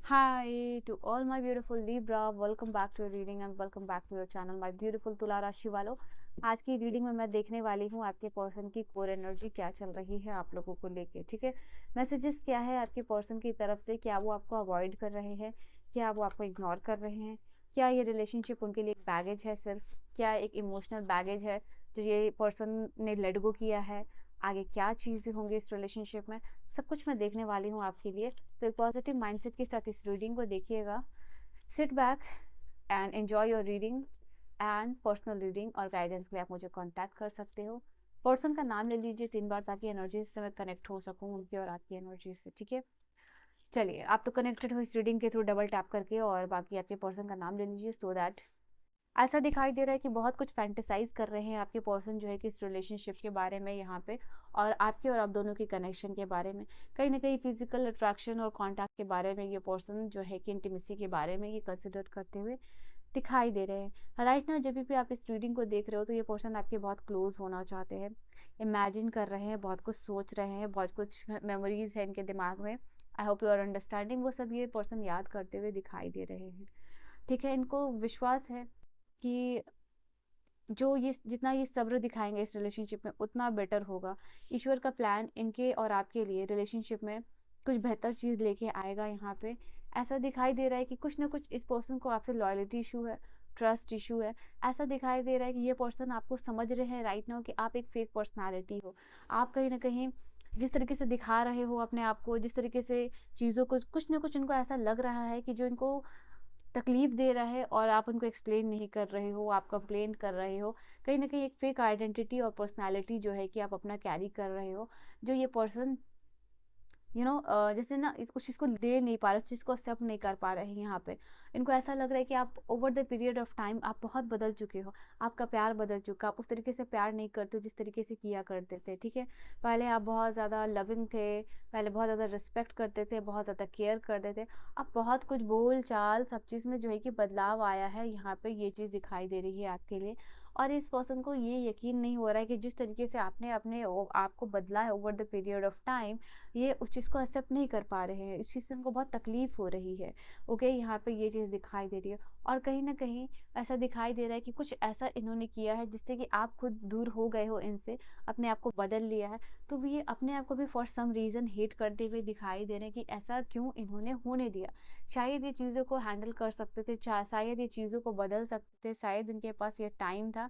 Hi to all my beautiful Libra, welcome back to your reading and welcome back to your channel, my beautiful तुला राशि वालों। आज की reading में मैं देखने वाली हूँ आपके पर्सन की कोर एनर्जी क्या चल रही है आप लोगों को लेके। ठीक है, मैसेजेस क्या है आपके पर्सन की तरफ से, क्या वो आपको अवॉइड कर रहे हैं, क्या वो आपको इग्नोर कर रहे हैं, क्या ये रिलेशनशिप उनके लिए एक बैगेज है, सिर्फ क्या एक इमोशनल बैगेज है जो ये पर्सन ने लेट गो किया है, आगे क्या चीज़ें होंगी इस रिलेशनशिप में, सब कुछ मैं देखने वाली हूँ आपके लिए। तो एक पॉजिटिव माइंडसेट के साथ इस रीडिंग को देखिएगा। Sit back and enjoy your reading and personal reading और गाइडेंस के लिए आप मुझे कांटेक्ट कर सकते हो। पर्सन का नाम ले लीजिए 3 बार ताकि एनर्जी से मैं कनेक्ट हो सकूं उनकी और आपकी एनर्जी से। ठीक है, चलिए आप तो कनेक्टेड हो इस रीडिंग के थ्रू डबल टैप करके, और बाकी आपके पर्सन का नाम ले लीजिए सो दैट ऐसा दिखाई दे रहा है कि बहुत कुछ फैंटेसाइज कर रहे हैं आपके पर्सन जो है कि इस रिलेशनशिप के बारे में यहाँ पे, और आपके और आप दोनों के कनेक्शन के बारे में, कहीं ना कहीं फिजिकल अट्रैक्शन और कांटेक्ट के बारे में ये पर्सन जो है कि इंटीमेसी के बारे में ये कंसिडर करते हुए दिखाई दे रहे हैं। राइट ना, जब भी आप इस रीडिंग को देख रहे हो तो ये पर्सन आपके बहुत क्लोज होना चाहते हैं, इमेजिन कर रहे हैं, बहुत कुछ सोच रहे हैं, बहुत कुछ मेमोरीज है इनके दिमाग में। I hope you are understanding, वो सब ये पर्सन याद करते हुए दिखाई दे रहे हैं। ठीक है, इनको विश्वास है कि जो ये जितना ये सब्र दिखाएंगे इस रिलेशनशिप में उतना बेटर होगा। ईश्वर का प्लान इनके और आपके लिए रिलेशनशिप में कुछ बेहतर चीज़ लेके आएगा। यहाँ पे ऐसा दिखाई दे रहा है कि कुछ ना कुछ इस पर्सन को आपसे लॉयल्टी इशू है, ट्रस्ट इशू है। ऐसा दिखाई दे रहा है कि ये पर्सन आपको समझ रहे हैं राइट नाउ कि आप एक फेक पर्सनालिटी हो। आप कहीं ना कहीं जिस तरीके से दिखा रहे हो अपने आप को, जिस तरीके से चीज़ों को, कुछ ना कुछ इनको ऐसा लग रहा है कि जो इनको तकलीफ दे रहा है और आप उनको एक्सप्लेन नहीं कर रहे हो, आप कंप्लेन कर रहे हो। कहीं ना कहीं एक फेक आइडेंटिटी और पर्सनालिटी जो है कि आप अपना कैरी कर रहे हो, जो ये पर्सन जैसे ना उस चीज़ को दे नहीं पा रहे, उस चीज़ को एक्सेप्ट नहीं कर पा रहे हैं। यहाँ पे इनको ऐसा लग रहा है कि आप over the period of time आप बहुत बदल चुके हो, आपका प्यार बदल चुका, आप उस तरीके से प्यार नहीं करते हो जिस तरीके से किया करते थे। ठीक है, पहले आप बहुत ज़्यादा लविंग थे, पहले बहुत ज़्यादा रिस्पेक्ट करते थे, बहुत ज़्यादा केयर करते थे। अब बहुत कुछ बोल चाल सब चीज़ में जो है कि बदलाव आया है। यहाँ पे ये चीज़ दिखाई दे रही है आपके लिए, और इस पर्सन को ये यकीन नहीं हो रहा है कि जिस तरीके से आपने अपने आपको बदला है over the period of time, ये उस चीज़ को एक्सेप्ट नहीं कर पा रहे हैं। इस चीज़ से उनको बहुत तकलीफ हो रही है। ओके, यहाँ पे ये चीज़ दिखाई दे रही है, और कहीं ना कहीं ऐसा दिखाई दे रहा है कि कुछ ऐसा इन्होंने किया है जिससे कि आप खुद दूर हो गए हो इनसे, अपने आप को बदल लिया है। तो ये अपने आप को भी फॉर सम रीज़न हेट करते हुए दिखाई दे रहे हैं कि ऐसा क्यों इन्होंने होने दिया। शायद ये चीज़ों को हैंडल कर सकते थे, शायद ये चीज़ों को बदल सकते थे, शायद इनके पास ये टाइम था,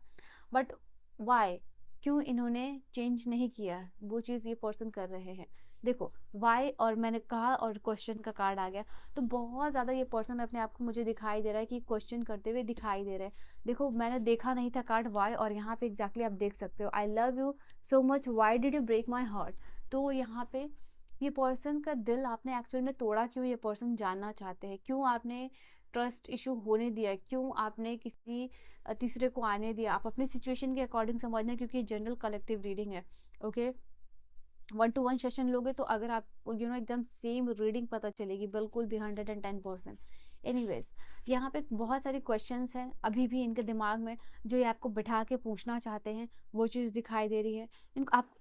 बट वाई, क्यों इन्होंने चेंज नहीं किया, वो चीज़ ये पर्सन कर रहे हैं। देखो वाई, और मैंने कहा और क्वेश्चन का कार्ड आ गया, तो बहुत ज़्यादा ये पर्सन अपने आप को मुझे दिखाई दे रहा है कि क्वेश्चन करते हुए दिखाई दे रहे हैं। देखो मैंने देखा नहीं था कार्ड वाई, और यहाँ पे एग्जैक्टली आप देख सकते हो, I love you so much, why did you break my heart. तो यहाँ पे ये पर्सन का दिल आपने एक्चुअल में तोड़ा क्यों, ये पर्सन जानना चाहते हैं। क्यों आपने ट्रस्ट इशू होने दिया, क्यों आपने किसी तीसरे को आने दिया। आप अपनी सिचुएशन के अकॉर्डिंग समझना, क्योंकि जनरल कलेक्टिव रीडिंग है। ओके, 1-to-1 सेशन लोगे तो अगर आप एकदम सेम रीडिंग पता चलेगी, बिल्कुल भी 110%। एनीवेज, यहाँ पे बहुत सारे क्वेश्चंस हैं अभी भी इनके दिमाग में, जो ये आपको बिठा के पूछना चाहते हैं, वो चीज़ दिखाई दे रही है इनको। आप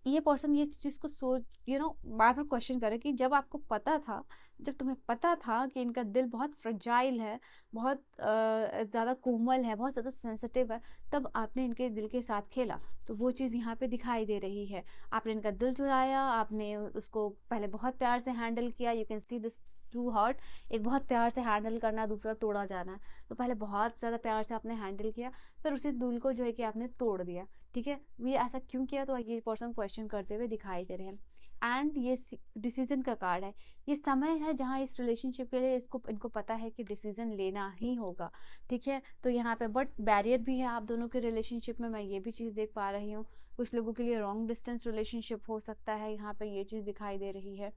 ये पर्सन ये चीज़ को सोच बार बार क्वेश्चन करे कि जब आपको पता था, जब तुम्हें पता था कि इनका दिल बहुत फ्रजाइल है, बहुत ज़्यादा कोमल है, बहुत ज़्यादा सेंसिटिव है, तब आपने इनके दिल के साथ खेला। तो वो चीज़ यहाँ पे दिखाई दे रही है। आपने इनका दिल चुराया, आपने उसको पहले बहुत प्यार से हैंडल किया। You can see this two heart, एक बहुत प्यार से हैंडल करना, दूसरा तोड़ा जाना। तो पहले बहुत ज़्यादा प्यार से आपने हैंडल किया, फिर उसी दिल को जो है कि आपने तोड़ दिया। ठीक है, ये ऐसा क्यों किया, तो ये पर्सन क्वेश्चन करते हुए दिखाई दे रहे हैं। एंड ये डिसीजन का कार्ड है। ये समय है जहाँ इस रिलेशनशिप के लिए इनको पता है कि डिसीजन लेना ही होगा। ठीक है, तो यहाँ पे बट बैरियर भी है आप दोनों के रिलेशनशिप में, मैं ये भी चीज़ देख पा रही हूँ। कुछ लोगों के लिए लॉन्ग डिस्टेंस रिलेशनशिप हो सकता है, यहाँ पे ये चीज़ दिखाई दे रही है।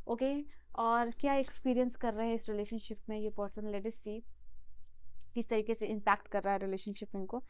ओके, और क्या एक्सपीरियंस कर रहे हैं इस रिलेशनशिप में ये पर्सन, लेट अस सी किस तरीके से इम्पैक्ट कर रहा है रिलेशनशिप इनको।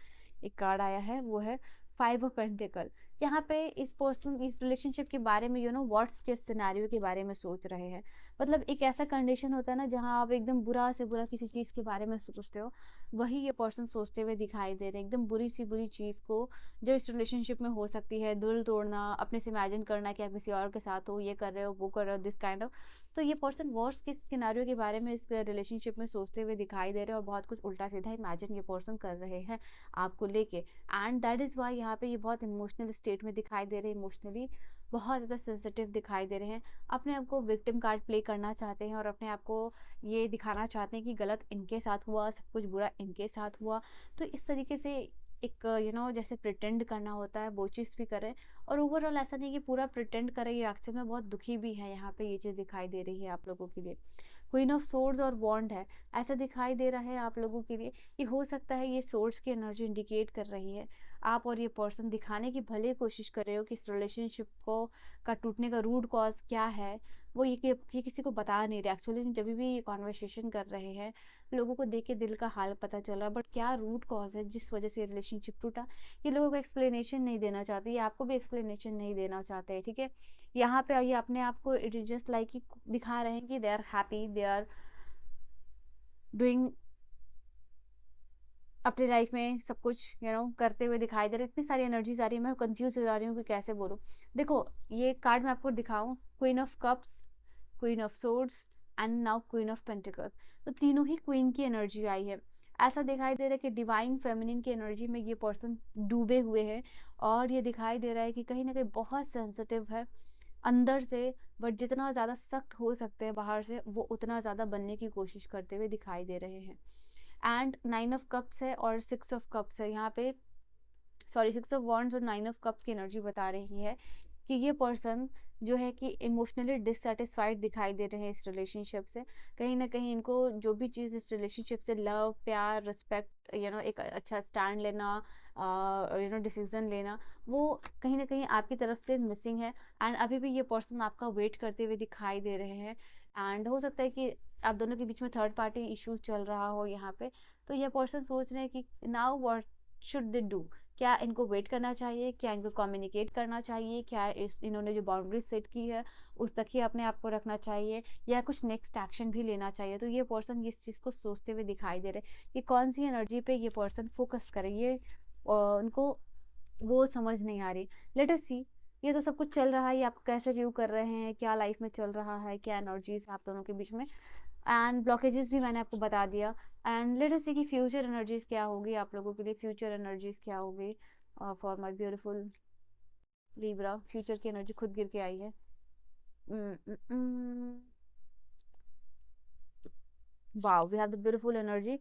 एक कार्ड आया है, वो है 5 ऑफ पेंटिकल। यहाँ पे इस पर्सन इस रिलेशनशिप के बारे में व्हाट्स के सिनेरियो के बारे में सोच रहे हैं। मतलब एक ऐसा कंडीशन होता है ना जहाँ आप एकदम बुरा से बुरा किसी चीज़ के बारे में सोचते हो, वही ये पर्सन सोचते हुए दिखाई दे रहे हैं। एकदम बुरी सी बुरी चीज़ को जो इस रिलेशनशिप में हो सकती है, दिल तोड़ना, अपने से इमेजिन करना कि आप किसी और के साथ हो, ये कर रहे हो, वो कर रहे हो, दिस काइंड ऑफ। तो ये पर्सन वर्स्ट के सिनेरियो के बारे में इस रिलेशनशिप में सोचते हुए दिखाई दे रहे हैं और बहुत कुछ उल्टा सीधा इमेजिन ये पर्सन कर रहे हैं आपको लेके। एंड दैट इज़ वाई यहाँ पे ये बहुत इमोशनल स्टेट में दिखाई दे रहे हैं, इमोशनली बहुत ज़्यादा सेंसिटिव दिखाई दे रहे हैं। अपने आप को विक्टिम कार्ड प्ले करना चाहते हैं और अपने आप को ये दिखाना चाहते हैं कि गलत इनके साथ हुआ, सब कुछ बुरा इनके साथ हुआ। तो इस तरीके से एक जैसे प्रिटेंड करना होता है वो चीज़ भी करें। और ओवरऑल ऐसा नहीं कि पूरा प्रिटेंड करें, ये एक्चुअल में बहुत दुखी भी है। यहाँ पे ये चीज़ दिखाई दे रही है आप लोगों के लिए। क्वीन ऑफ सोर्ड्स और वॉन्ड है, ऐसा दिखाई दे रहा है आप लोगों के लिए कि हो सकता है ये सोर्ड्स की एनर्जी इंडिकेट कर रही है आप और ये पर्सन दिखाने की भले कोशिश कर रहे हो कि इस रिलेशनशिप को का टूटने का रूट कॉज क्या है। वो ये किसी को बता नहीं रहे। एक्चुअली जब भी ये कॉन्वर्सेशन कर रहे हैं, लोगों को देख के दिल का हाल पता चल रहा है, बट क्या रूट कॉज है जिस वजह से रिलेशनशिप टूटा, ये लोगों को एक्सप्लेनेशन नहीं देना चाहते, ये आपको भी एक्सप्लेनेशन नहीं देना चाहते हैं। ठीक है, यहाँ पे ये अपने आप को इट इज जस्ट लाइक दिखा रहे हैं कि they are happy, they are doing अपनी लाइफ में सब कुछ करते हुए दिखाई दे रहे। इतनी सारी एनर्जीज आ रही है, मैं कंफ्यूज हो जा रही हूँ कि कैसे बोलूँ। देखो ये कार्ड मैं आपको दिखाऊं, queen of cups, queen of swords and now queen of pentacle. तो तीनों ही क्वीन की एनर्जी आई है। ऐसा दिखाई दे रहा है कि डिवाइन फेमिनिन की एनर्जी में ये पर्सन डूबे हुए हैं और ये दिखाई दे रहा है कि कहीं ना कहीं बहुत सेंसिटिव है अंदर से, बट जितना ज़्यादा सख्त हो सकते हैं बाहर से वो उतना ज़्यादा बनने की कोशिश करते हुए दिखाई दे रहे हैं। एंड 9 ऑफ कप्स है और 6 ऑफ कप्स है यहाँ पे, सॉरी 6 ऑफ वॉन्ड्स और 9 ऑफ कप्स की एनर्जी बता रही है कि ये पर्सन जो है कि इमोशनली डिससेटिस्फाइड दिखाई दे रहे हैं इस रिलेशनशिप से। कहीं ना कहीं इनको जो भी चीज़ इस रिलेशनशिप से, लव, प्यार, रिस्पेक्ट, एक अच्छा स्टैंड लेना, डिसीजन लेना, वो कहीं ना कहीं आपकी तरफ से मिसिंग है। एंड अभी भी ये पर्सन आपका वेट करते हुए दिखाई दे रहे हैं। एंड हो सकता है कि आप दोनों के बीच में थर्ड पार्टी इश्यूज चल रहा हो यहाँ पे। तो ये पर्सन सोच रहे हैं कि now what should they do. क्या इनको वेट करना चाहिए, क्या इनको कम्युनिकेट करना चाहिए, क्या इन्होंने जो बाउंड्रीज सेट की है उस तक ही अपने आप को रखना चाहिए, या कुछ नेक्स्ट एक्शन भी लेना चाहिए। तो ये पर्सन इस चीज़ को सोचते हुए दिखाई दे रहे कि कौन सी एनर्जी पे ये पर्सन फोकस करे, ये उनको वो समझ नहीं आ रही। लेट अस सी, ये तो सब कुछ चल रहा है, ये आप कैसे व्यू कर रहे हैं, क्या लाइफ में चल रहा है, क्या एनर्जीज आप दोनों के बीच में। एंड ब्लॉकेजेस भी मैंने आपको बता दिया। एंड लेट अस सी कि फ्यूचर एनर्जीज क्या होगी आप लोगों के लिए, फ्यूचर एनर्जीज क्या होगी for my beautiful Libra. Future की एनर्जी खुद गिर के आई है। Wow, we have the beautiful energy.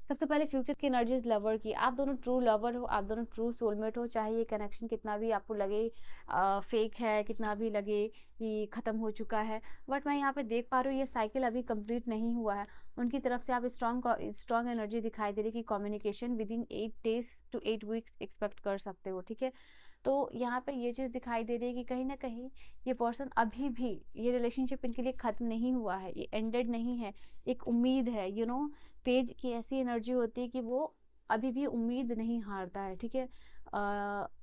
सबसे पहले फ्यूचर की एनर्जीज लवर की। आप दोनों ट्रू लवर हो, आप दोनों ट्रू सोलमेट हो। चाहे ये कनेक्शन कितना भी आपको लगे फेक है, कितना भी लगे कि ख़त्म हो चुका है, बट मैं यहाँ पे देख पा रही हूँ ये साइकिल अभी कंप्लीट नहीं हुआ है। उनकी तरफ से आप स्ट्रॉन्ग एनर्जी दिखाई दे रही है कि communication with in 8 days to 8 weeks expect कर सकते हो। ठीक है, तो यहाँ पे ये चीज़ दिखाई दे रही है कि कहीं ना कहीं ये पर्सन अभी भी, ये रिलेशनशिप इनके लिए ख़त्म नहीं हुआ है, ये एंडेड नहीं है। एक उम्मीद है, पेज की ऐसी एनर्जी होती है कि वो अभी भी उम्मीद नहीं हारता है। ठीक है,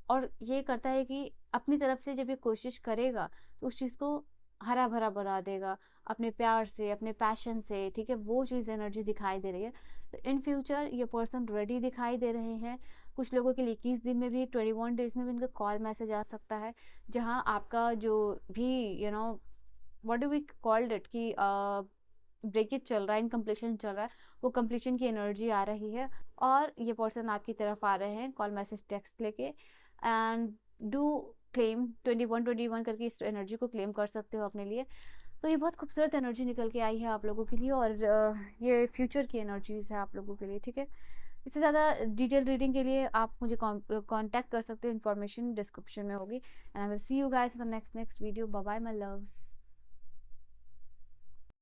और ये करता है कि अपनी तरफ से जब ये कोशिश करेगा तो उस चीज़ को हरा भरा बना देगा अपने प्यार से, अपने पैशन से। ठीक है, वो चीज़ एनर्जी दिखाई दे रही है। तो इन फ्यूचर ये पर्सन रेडी दिखाई दे रहे हैं। कुछ लोगों के लिए 21 दिन में भी, 21 डेज में भी इनका कॉल मैसेज आ सकता है, जहाँ आपका जो भी what do we called it कि ब्रेकेज चल रहा है, इनकम्प्लीशन चल रहा है, वो कम्प्लीशन की एनर्जी आ रही है और ये पर्सन आपकी तरफ आ रहे हैं कॉल मैसेज टेक्स्ट लेके। एंड डू क्लेम 21 करके इस एनर्जी को क्लेम कर सकते हो अपने लिए। तो ये बहुत खूबसूरत एनर्जी निकल के आई है आप लोगों के लिए और ये फ्यूचर की एनर्जीज है आप लोगों के लिए। ठीक है, इससे ज़्यादा डिटेल रीडिंग के लिए आप मुझे कांटेक्ट कर सकते हो, इन्फॉर्मेशन डिस्क्रिप्शन में होगी। And I will see you guys in the next video. Bye bye my loves.